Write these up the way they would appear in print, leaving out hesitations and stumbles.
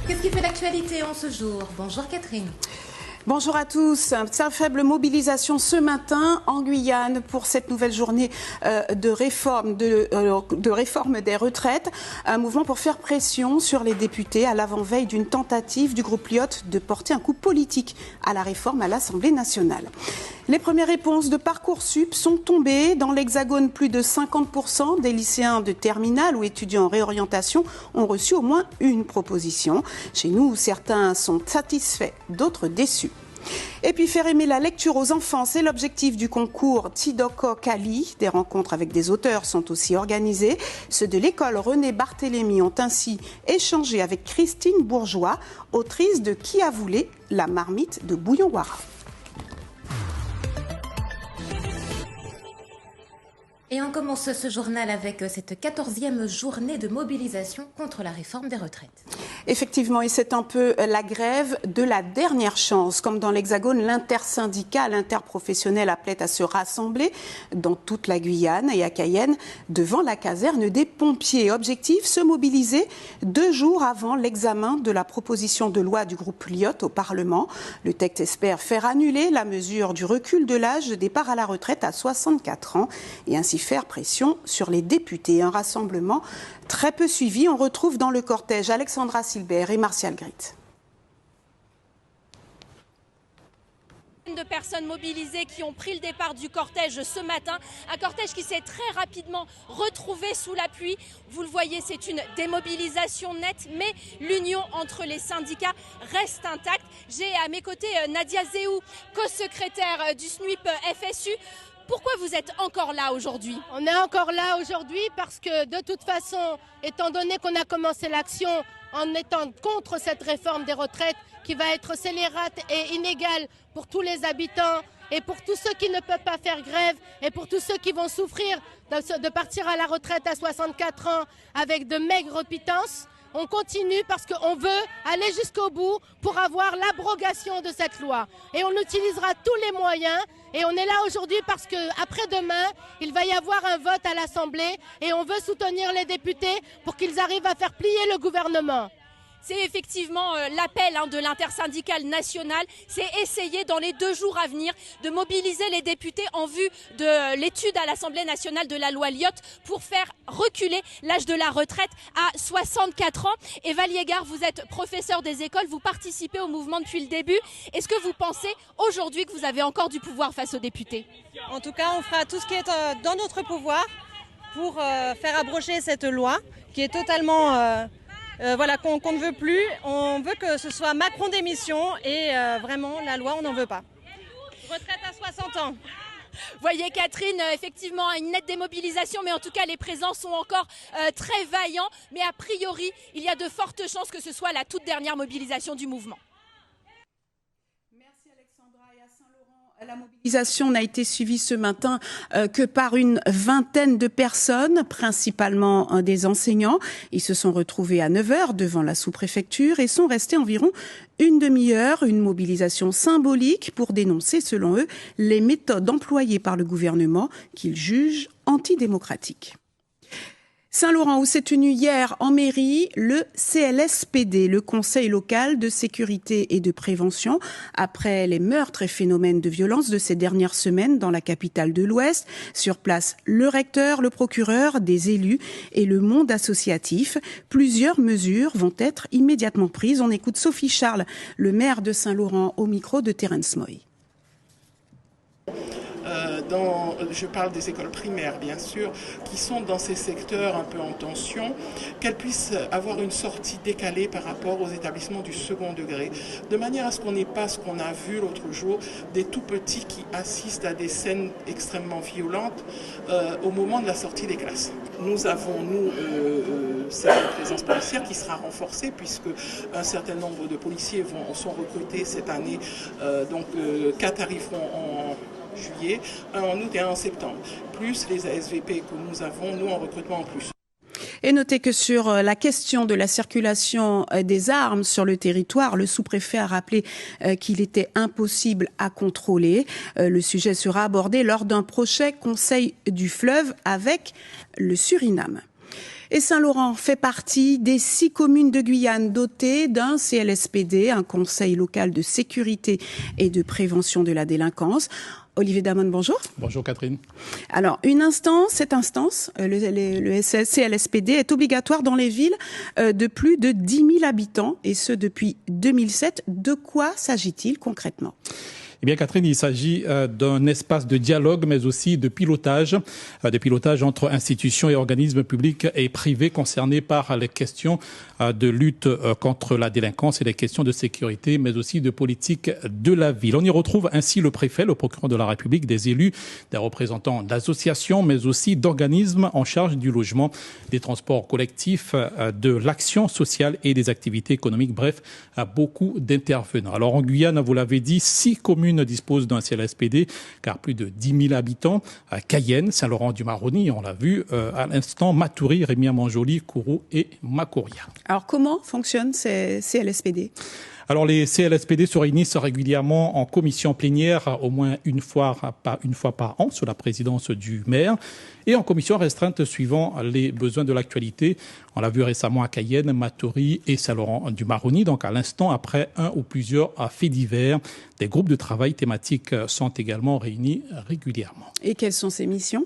Qu'est-ce qui fait l'actualité en ce jour? Bonjour Catherine. Bonjour à tous. Sa faible mobilisation ce matin en Guyane pour cette nouvelle journée de réforme des retraites. Un mouvement pour faire pression sur les députés à l'avant-veille d'une tentative du groupe Lyotte de porter un coup politique à la réforme à l'Assemblée nationale. Les premières réponses de Parcoursup sont tombées. Dans l'Hexagone, plus de 50% des lycéens de terminale ou étudiants en réorientation ont reçu au moins une proposition. Chez nous, certains sont satisfaits, d'autres déçus. Et puis faire aimer la lecture aux enfants, c'est l'objectif du concours Tidoko Kali. Des rencontres avec des auteurs sont aussi organisées. Ceux de l'école René Barthélemy ont ainsi échangé avec Christine Bourgeois, autrice de Qui a voulu la marmite de Bouillon-Wara. Et on commence ce journal avec cette 14e journée de mobilisation contre la réforme des retraites. Effectivement, et c'est un peu la grève de la dernière chance. Comme dans l'Hexagone, l'intersyndical, l'interprofessionnel appelait à se rassembler dans toute la Guyane et à Cayenne devant la caserne des pompiers. Objectif, se mobiliser 2 jours avant l'examen de la proposition de loi du groupe Lyotte au Parlement. Le texte espère faire annuler la mesure du recul de l'âge de départ à la retraite à 64 ans et ainsi faire pression sur les députés. Un rassemblement très peu suivi. On retrouve dans le cortège Alexandra Silbert et Martial Grit. De personnes mobilisées qui ont pris le départ du cortège ce matin. Un cortège qui s'est très rapidement retrouvé sous la pluie. Vous le voyez, c'est une démobilisation nette, mais l'union entre les syndicats reste intacte. J'ai à mes côtés Nadia Zéhou, co-secrétaire du SNUIP FSU. Pourquoi vous êtes encore là aujourd'hui? On est encore là aujourd'hui parce que de toute façon, étant donné qu'on a commencé l'action en étant contre cette réforme des retraites qui va être scélérate et inégale pour tous les habitants et pour tous ceux qui ne peuvent pas faire grève et pour tous ceux qui vont souffrir de partir à la retraite à 64 ans avec de maigres pittances, on continue parce qu'on veut aller jusqu'au bout pour avoir l'abrogation de cette loi. Et on utilisera tous les moyens. Et on est là aujourd'hui parce qu'après-demain, il va y avoir un vote à l'Assemblée et on veut soutenir les députés pour qu'ils arrivent à faire plier le gouvernement. C'est effectivement l'appel de l'intersyndicale nationale, c'est essayer dans les 2 jours à venir de mobiliser les députés en vue de l'étude à l'Assemblée nationale de la loi Lyotte pour faire reculer l'âge de la retraite à 64 ans. Eva Liégard, vous êtes professeur des écoles, vous participez au mouvement depuis le début. Est-ce que vous pensez aujourd'hui que vous avez encore du pouvoir face aux députés? En tout cas, on fera tout ce qui est dans notre pouvoir pour faire abroger cette loi qui est totalement... qu'on ne veut plus. On veut que ce soit Macron démission et vraiment la loi on n'en veut pas. Retraite à 60 ans. Voyez Catherine, effectivement une nette démobilisation, mais en tout cas les présents sont encore très vaillants. Mais a priori, il y a de fortes chances que ce soit la toute dernière mobilisation du mouvement. Merci Alexandra. Et à Saint-Laurent, la mobilisation n'a été suivie ce matin que par une vingtaine de personnes, principalement des enseignants. Ils se sont retrouvés à 9h devant la sous-préfecture et sont restés environ une demi-heure, une mobilisation symbolique pour dénoncer, selon eux, les méthodes employées par le gouvernement qu'ils jugent antidémocratiques. Saint-Laurent, où s'est tenu hier en mairie le CLSPD, le Conseil local de sécurité et de prévention, après les meurtres et phénomènes de violence de ces dernières semaines dans la capitale de l'Ouest. Sur place, le recteur, le procureur, des élus et le monde associatif. Plusieurs mesures vont être immédiatement prises. On écoute Sophie Charles, le maire de Saint-Laurent, au micro de Terence Moy. Je parle des écoles primaires, bien sûr, qui sont dans ces secteurs un peu en tension, qu'elles puissent avoir une sortie décalée par rapport aux établissements du second degré, de manière à ce qu'on n'ait pas ce qu'on a vu l'autre jour, des tout-petits qui assistent à des scènes extrêmement violentes au moment de la sortie des classes. Nous avons, cette présence policière qui sera renforcée, puisque un certain nombre de policiers sont recrutés cette année, 4 arriveront en juillet, un en août et un en septembre, plus les ASVP que nous avons, nous en recrutement en plus. Et notez que sur la question de la circulation des armes sur le territoire, le sous-préfet a rappelé qu'il était impossible à contrôler. Le sujet sera abordé lors d'un prochain Conseil du fleuve avec le Suriname. Et Saint-Laurent fait partie des 6 communes de Guyane dotées d'un CLSPD, un conseil local de sécurité et de prévention de la délinquance. Olivier Damon, bonjour. Bonjour Catherine. Alors, cette instance, le CLSPD, est obligatoire dans les villes de plus de 10 000 habitants, et ce depuis 2007. De quoi s'agit-il concrètement ? Eh bien, Catherine, il s'agit d'un espace de dialogue, mais aussi de pilotage entre institutions et organismes publics et privés concernés par les questions de lutte contre la délinquance et les questions de sécurité, mais aussi de politique de la ville. On y retrouve ainsi le préfet, le procureur de la République, des élus, des représentants d'associations, mais aussi d'organismes en charge du logement, des transports collectifs, de l'action sociale et des activités économiques. Bref, beaucoup d'intervenants. Alors, en Guyane, vous l'avez dit, 6 communes disposent d'un CLSPD, car plus de 10 000 habitants. Cayenne, Saint-Laurent-du-Maroni, on l'a vu à l'instant, Matoury, Rémy-Amanjoli, Kourou et Macoria. Alors, comment fonctionnent ces CLSPD ? Alors, les CLSPD se réunissent régulièrement en commission plénière, au moins une fois par an, sous la présidence du maire, et en commission restreinte suivant les besoins de l'actualité. On l'a vu récemment à Cayenne, Matoury et Saint-Laurent-du-Maroni. Donc, à l'instant, après un ou plusieurs faits divers, des groupes de travail thématiques sont également réunis régulièrement. Et quelles sont ces missions ?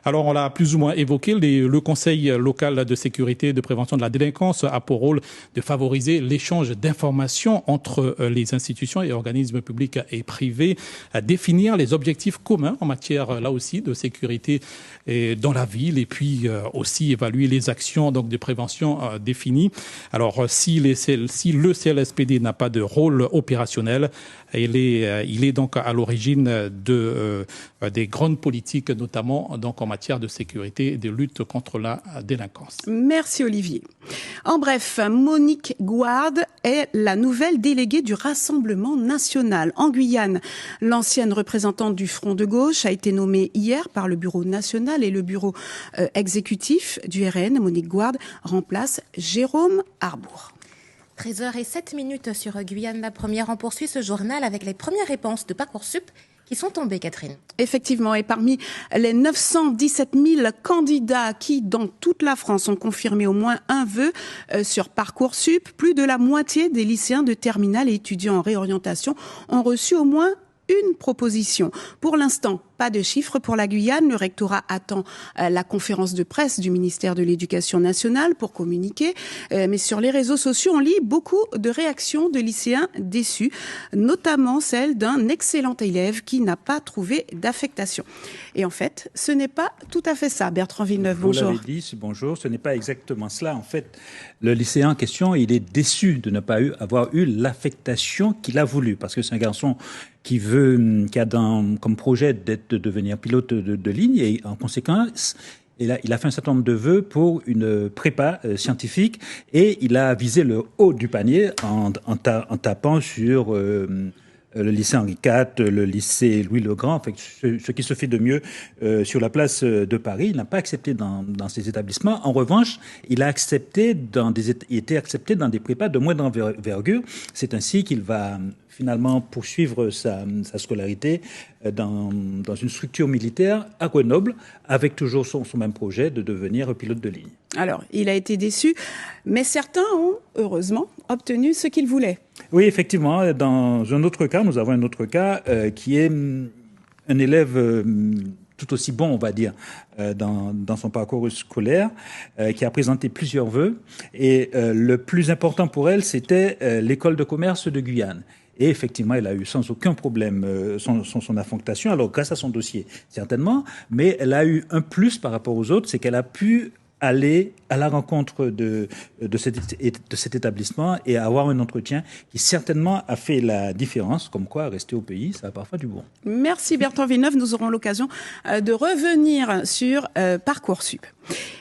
Alors, on l'a plus ou moins évoqué, le Conseil local de sécurité et de prévention de la délinquance a pour rôle de favoriser l'échange d'informations entre les institutions et organismes publics et privés, à définir les objectifs communs en matière, là aussi, de sécurité dans la ville, et puis aussi évaluer les actions donc de prévention définies. Alors, si le CLSPD n'a pas de rôle opérationnel, il est donc à l'origine des grandes politiques, notamment donc en matière de sécurité et de lutte contre la délinquance. Merci Olivier. En bref, Monique Gouard est la nouvelle déléguée du Rassemblement national en Guyane. L'ancienne représentante du Front de gauche a été nommée hier par le bureau national et le bureau exécutif du RN. Monique Gouard remplace Jérôme Arbour. 13h07 sur Guyane, la première. On poursuit ce journal avec les premières réponses de Parcoursup qui sont tombées, Catherine. Effectivement, et parmi les 917 000 candidats qui, dans toute la France, ont confirmé au moins un vœu sur Parcoursup, plus de la moitié des lycéens de terminale et étudiants en réorientation ont reçu au moins une proposition. Pour l'instant, pas de chiffres pour la Guyane. Le rectorat attend la conférence de presse du ministère de l'Éducation nationale pour communiquer. Mais sur les réseaux sociaux, on lit beaucoup de réactions de lycéens déçus, notamment celle d'un excellent élève qui n'a pas trouvé d'affectation. Et en fait, ce n'est pas tout à fait ça. Bertrand Villeneuve, bonjour. Vous l'avez dit, bonjour. Ce n'est pas exactement cela. En fait, le lycéen en question, il est déçu de ne pas avoir eu l'affectation qu'il a voulu, parce que c'est un garçon qui a comme projet de devenir pilote de ligne, et en conséquence, il a fait un certain nombre de vœux pour une prépa scientifique, et il a visé le haut du panier en tapant sur le lycée Henri IV, le lycée Louis-le-Grand, en fait, ce qui se fait de mieux sur la place de Paris. Il n'a pas accepté dans ces établissements. En revanche, il a été accepté dans des prépas de moindre envergure. C'est ainsi qu'il va finalement poursuivre sa scolarité dans une structure militaire à Grenoble, avec toujours son même projet de devenir pilote de ligne. Alors, il a été déçu, mais certains ont, heureusement, obtenu ce qu'ils voulaient. Oui, effectivement. Dans un autre cas, nous avons un autre cas qui est un élève tout aussi bon, on va dire, dans son parcours scolaire, qui a présenté plusieurs vœux. Et le plus important pour elle, c'était l'école de commerce de Guyane. Et effectivement, elle a eu sans aucun problème son affectation. Alors, grâce à son dossier, certainement, mais elle a eu un plus par rapport aux autres, c'est qu'elle a pu aller à la rencontre de cet établissement et avoir un entretien qui certainement a fait la différence, comme quoi rester au pays, ça a parfois du bon. Merci Bertrand Villeneuve, nous aurons l'occasion de revenir sur Parcoursup.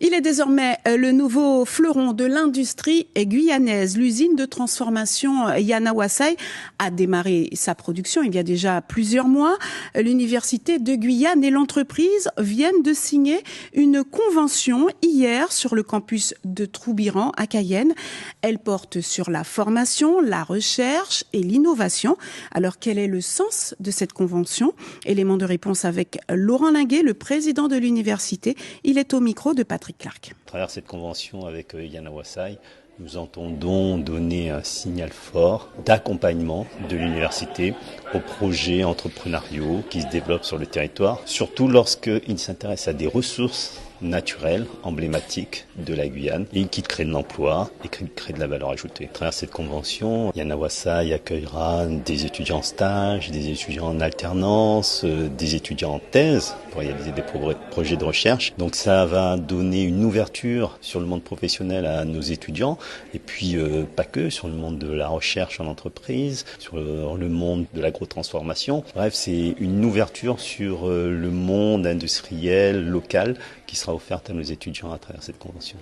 Il est désormais le nouveau fleuron de l'industrie guyanaise. L'usine de transformation Yanawasai a démarré sa production il y a déjà plusieurs mois. L'université de Guyane et l'entreprise viennent de signer une convention hier sur le campus campus de Troubiran à Cayenne. Elle porte sur la formation, la recherche et l'innovation. Alors, quel est le sens de cette convention? Élément de réponse avec Laurent Linguet, le président de l'université. Il est au micro de Patrick Clark. À travers cette convention avec Yana Wasai, nous entendons donner un signal fort d'accompagnement de l'université aux projets entrepreneuriaux qui se développent sur le territoire, surtout lorsqu'ils s'intéressent à des ressources naturelles, emblématiques de la Guyane et qui créent de l'emploi et qui créent de la valeur ajoutée. À travers cette convention, Yana Wasai accueillera des étudiants en stage, des étudiants en alternance, des étudiants en thèse pour réaliser des projets de recherche. Donc ça va donner une ouverture sur le monde professionnel à nos étudiants et puis pas que, sur le monde de la recherche en entreprise, sur le monde de l'agrotransformation. Bref, c'est une ouverture sur le monde industriel, local, qui sera offerte à nos étudiants à travers cette convention.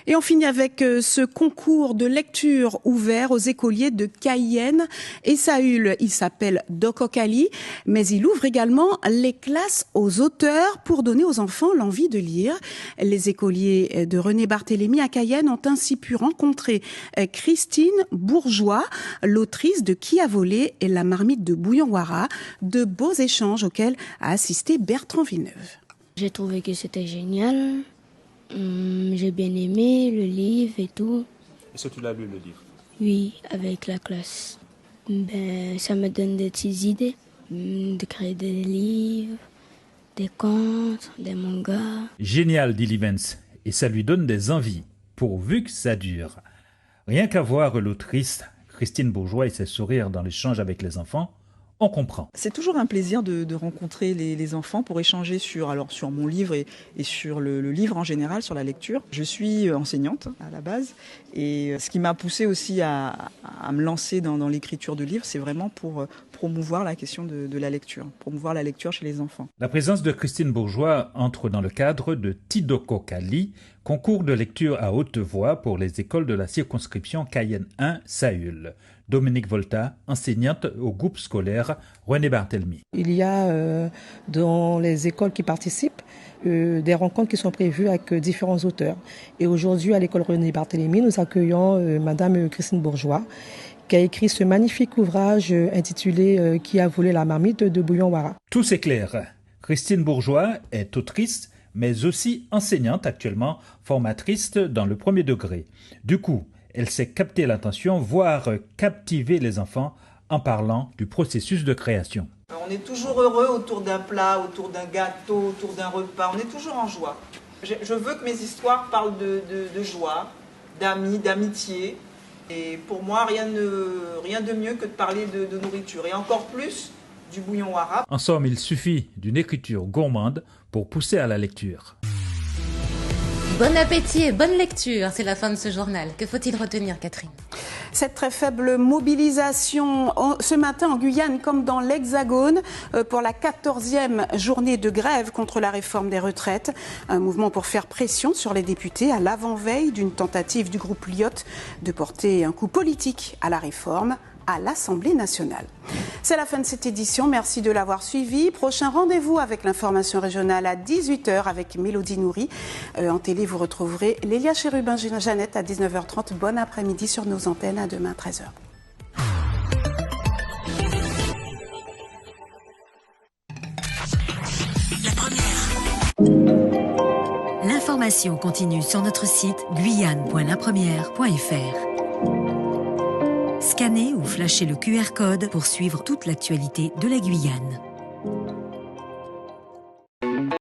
Et on finit avec ce concours de lecture ouvert aux écoliers de Cayenne et Saül. Il s'appelle Dokokali, mais il ouvre également les classes aux auteurs pour donner aux enfants l'envie de lire. Les écoliers de René Barthélemy à Cayenne ont ainsi pu rencontrer Christine Bourgeois, l'autrice de Qui a volé et la marmite de Bouillon-Wara, de beaux échanges auxquels a assisté Bertrand Villeneuve. J'ai trouvé que c'était génial. J'ai bien aimé le livre et tout. Est-ce que tu l'as lu, le livre? Oui, avec la classe. Ça me donne des petites idées de créer des livres, des contes, des mangas. Génial, dit Livens, et ça lui donne des envies, pourvu que ça dure. Rien qu'à voir l'autrice Christine Bourgeois et ses sourires dans l'échange avec les enfants, on comprend. C'est toujours un plaisir de rencontrer les enfants pour échanger sur mon livre et sur le livre en général, sur la lecture. Je suis enseignante à la base et ce qui m'a poussée aussi à me lancer dans l'écriture de livres, c'est vraiment pour promouvoir la question de la lecture, promouvoir la lecture chez les enfants. La présence de Christine Bourgeois entre dans le cadre de Tidokokali, concours de lecture à haute voix pour les écoles de la circonscription Cayenne 1 Saül. Dominique Volta, enseignante au groupe scolaire René Barthélemy. Il y a dans les écoles qui participent des rencontres qui sont prévues avec différents auteurs. Et aujourd'hui, à l'école René Barthélemy, nous accueillons Madame Christine Bourgeois, qui a écrit ce magnifique ouvrage intitulé « Qui a volé la marmite de Bouillon-Wara ». Tout c'est clair. Christine Bourgeois est autrice, mais aussi enseignante actuellement, formatrice dans le premier degré. Du coup, elle sait capter l'attention, voire captiver les enfants en parlant du processus de création. On est toujours heureux autour d'un plat, autour d'un gâteau, autour d'un repas. On est toujours en joie. Je veux que mes histoires parlent de joie, d'amis, d'amitié. Et pour moi, rien de mieux que de parler de nourriture. Et encore plus du Bouillon-Wara. En somme, il suffit d'une écriture gourmande pour pousser à la lecture. Bon appétit et bonne lecture, c'est la fin de ce journal. Que faut-il retenir, Catherine? Cette très faible mobilisation ce matin en Guyane comme dans l'Hexagone pour la 14e journée de grève contre la réforme des retraites. Un mouvement pour faire pression sur les députés à l'avant-veille d'une tentative du groupe Lyotte de porter un coup politique à la réforme à l'Assemblée nationale. C'est la fin de cette édition, merci de l'avoir suivi. Prochain rendez-vous avec l'information régionale à 18h avec Mélodie Nourri. En télé, vous retrouverez Lélia Chérubin-Jeannette à 19h30. Bon après-midi sur nos antennes, à demain 13h. L'information continue sur notre site guyane.lapremière.fr. Scannez ou flashez le QR code pour suivre toute l'actualité de la Guyane.